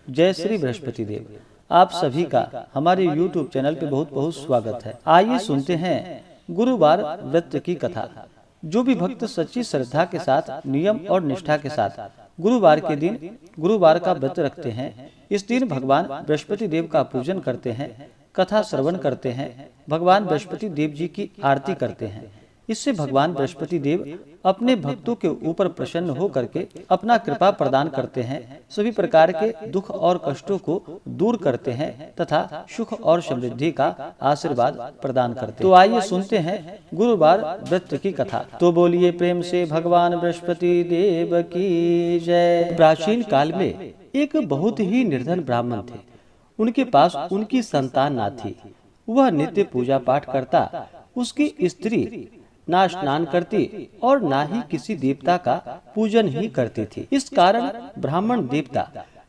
जय श्री बृहस्पति देव। आप सभी का हमारे YouTube चैनल पे बहुत बहुत स्वागत है। आइए सुनते हैं गुरुवार व्रत की कथा। जो भी भक्त सच्ची श्रद्धा के साथ, नियम और निष्ठा के साथ गुरुवार के दिन गुरुवार का व्रत रखते हैं, इस दिन भगवान बृहस्पति देव का पूजन करते हैं, कथा श्रवण करते हैं, भगवान बृहस्पति देव जी की आरती करते हैं। इससे भगवान बृहस्पति देव अपने भक्तों के ऊपर प्रसन्न हो करके अपना कृपा प्रदान करते हैं, सभी प्रकार के दुख और कष्टों को दूर करते हैं तथा सुख और समृद्धि का आशीर्वाद प्रदान करते हैं। तो आइए सुनते हैं गुरुवार व्रत की कथा। तो बोलिए प्रेम से भगवान बृहस्पति देव की जय। प्राचीन काल में एक बहुत ही निर्धन ब्राह्मण थे। उनके पास उनकी संतान ना थी। वह नित्य पूजा पाठ करता। उसकी स्त्री ना स्नान करती और ना ही किसी देवता का पूजन ही करती थी। इस कारण ब्राह्मण देवता,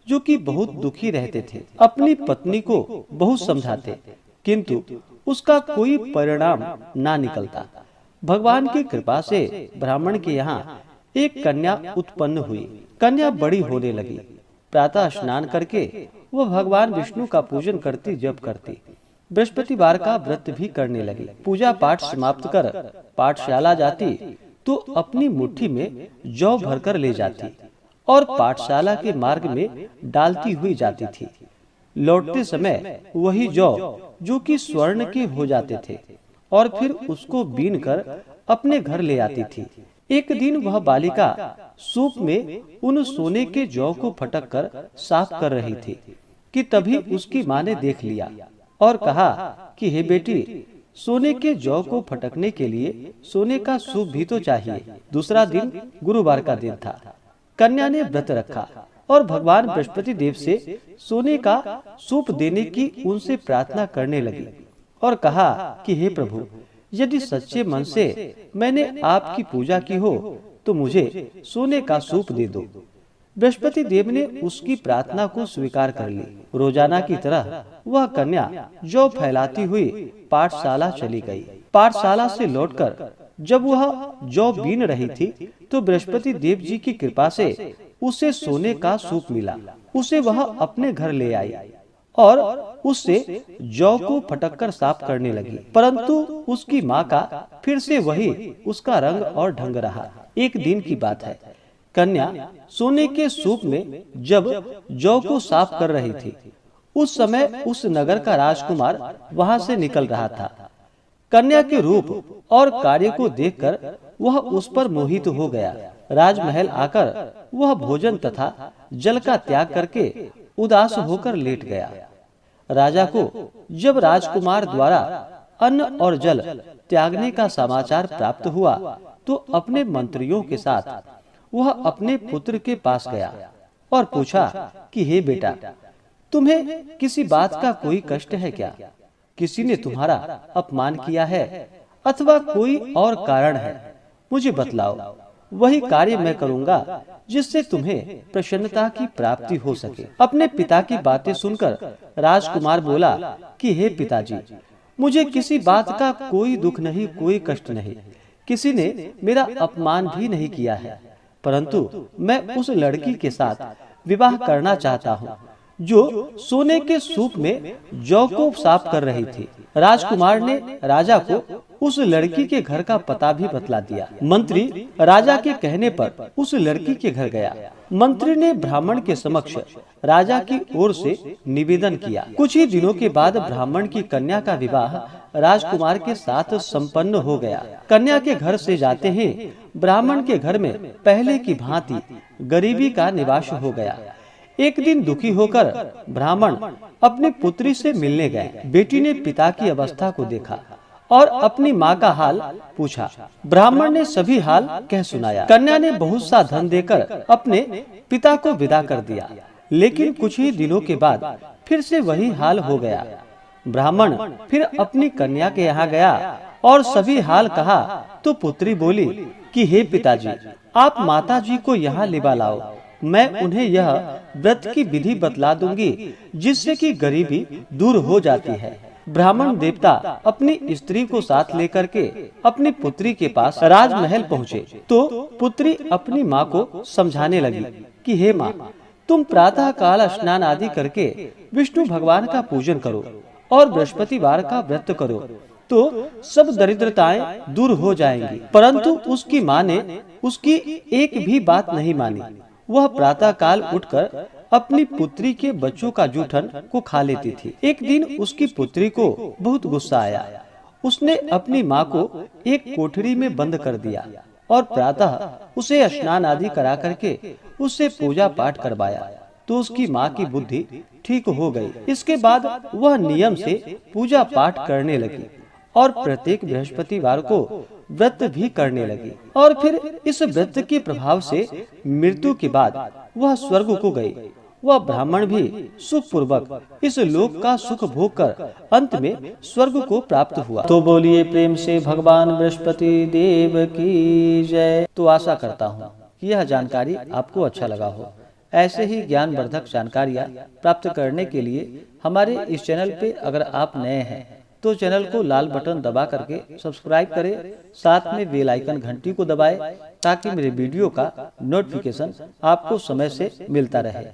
जो कि बहुत दुखी रहते थे, अपनी पत्नी को बहुत समझाते, किंतु उसका कोई परिणाम ना निकलता। भगवान की कृपा से ब्राह्मण के यहाँ एक कन्या उत्पन्न हुई। कन्या बड़ी होने लगी। प्रातः स्नान करके वह भगवान विष्णु का पूजन करती, जप करती। बृहस्पतिवार का व्रत भी करने लगी। पूजा पाठ समाप्त कर पाठशाला जाती तो अपनी मुट्ठी में जौ भरकर ले जाती और पाठशाला के मार्ग में डालती हुई जाती थी। लौटते समय वही जौ, जो कि स्वर्ण के हो जाते थे, और फिर उसको बीन कर अपने घर ले आती थी। एक दिन वह बालिका सूप में उन सोने के जौ को फटक कर साफ कर रही थी कि तभी उसकी माँ ने देख लिया और कहा कि हे बेटी, सोने के जौ को फटकने के लिए सोने का सूप भी तो चाहिए। दूसरा दिन गुरुवार का दिन था। कन्या ने व्रत रखा और भगवान बृहस्पति देव से सोने का सूप देने की उनसे प्रार्थना करने लगी और कहा कि हे प्रभु, यदि सच्चे मन से मैंने आपकी पूजा की हो तो मुझे सोने का सूप दे दो। बृहस्पति देव ने उसकी प्रार्थना को स्वीकार कर ली। रोजाना की तरह वह कन्या जौ फैलाती हुई पाठशाला चली गई। पाठशाला से लौटकर जब वह जौ बीन रही थी तो बृहस्पति देव जी की कृपा से उसे सोने का सूप मिला। उसे वह अपने घर ले आई और उससे जौ को फटककर साफ करने लगी, परंतु उसकी माँ का फिर से वही उसका रंग और ढंग रहा। एक दिन की बात है। कन्या सोने के सूप में जब जौ को साफ कर रही थी, उस समय उस नगर का राजकुमार वहां से निकल रहा था। कन्या के रूप और कार्य को देखकर वह उस पर मोहित हो गया। राजमहल आकर वह भोजन तथा जल का त्याग करके उदास होकर लेट गया। राजा को जब राजकुमार द्वारा अन्न और जल त्यागने का समाचार प्राप्त हुआ तो अपने मंत्रियों के साथ वह अपने पुत्र के पास गया और पूछा कि हे बेटा, तुम्हें किसी बात का कोई कष्ट है क्या? किसी ने तुम्हारा अपमान किया है अथवा कोई और कारण है? मुझे बतलाओ, वही कार्य मैं करूंगा जिससे तुम्हें प्रसन्नता की प्राप्ति हो सके। अपने पिता की बातें सुनकर राजकुमार बोला कि हे पिताजी, मुझे किसी बात का कोई दुख नहीं, कोई कष्ट नहीं। किसी ने मेरा अपमान भी नहीं किया है, परंतु मैं उस लड़की के साथ विवाह करना चाहता हूँ जो सोने के सूप में जौ को साफ कर रही थी। राजकुमार ने राजा को उस लड़की के घर का पता भी बतला दिया। मंत्री राजा के कहने पर उस लड़की के घर गया। मंत्री ने ब्राह्मण के समक्ष राजा की ओर से निवेदन किया। कुछ ही दिनों के बाद ब्राह्मण की कन्या का विवाह राजकुमार के साथ संपन्न हो गया। कन्या के घर से जाते ही ब्राह्मण के घर में पहले की भांति गरीबी का निवास हो गया। एक दिन दुखी होकर ब्राह्मण अपनी पुत्री से मिलने गए। बेटी ने पिता की अवस्था को देखा और अपनी माँ का हाल पूछा। ब्राह्मण ने सभी हाल कह सुनाया। कन्या ने बहुत सा धन देकर अपने पिता को विदा कर दिया, लेकिन कुछ ही दिनों के बाद फिर से वही हाल हो गया। ब्राह्मण फिर अपनी कन्या के यहाँ गया और सभी हाल कहा तो पुत्री बोली कि हे पिताजी, आप माता जी को यहाँ लिवा लाओ। मैं उन्हें यह व्रत की विधि बतला दूंगी जिससे कि गरीबी दूर हो जाती है। ब्राह्मण देवता अपनी स्त्री को साथ लेकर के अपनी पुत्री के पास राजमहल पहुँचे तो पुत्री अपनी माँ को समझाने लगी कि हे माँ, तुम प्रातः काल स्नान आदि करके विष्णु भगवान का पूजन करो और बृहस्पतिवार का व्रत करो तो सब दरिद्रताएं दूर हो जाएंगी। परंतु उसकी माँ ने उसकी एक भी बात नहीं मानी। वह प्रातः काल उठकर अपनी पुत्री के बच्चों का जूठन को खा लेती थी। एक दिन उसकी पुत्री को बहुत गुस्सा आया। उसने अपनी माँ को एक कोठरी में बंद कर दिया और प्रातः उसे स्नान आदि करा करके उससे पूजा पाठ करवाया तो उसकी माँ की बुद्धि ठीक हो गई। इसके बाद वह नियम से पूजा पाठ करने लगी और प्रत्येक बृहस्पतिवार को व्रत भी करने लगी। और फिर इस व्रत के प्रभाव से मृत्यु के बाद वह स्वर्ग को गई। वह ब्राह्मण भी सुख पूर्वक इस लोक का सुख भोग कर अंत में स्वर्ग को प्राप्त हुआ। तो बोलिए प्रेम से भगवान बृहस्पति देव की जय। तो आशा करता हूँ कि यह जानकारी आपको अच्छा लगा हो। ऐसे ही ज्ञानवर्धक जानकारियाँ प्राप्त करने के लिए हमारे इस चैनल पे अगर आप नए हैं तो चैनल को लाल बटन दबा करके सब्सक्राइब करें, साथ में बेल आइकन घंटी को दबाएं ताकि मेरे वीडियो का नोटिफिकेशन आपको समय से मिलता रहे।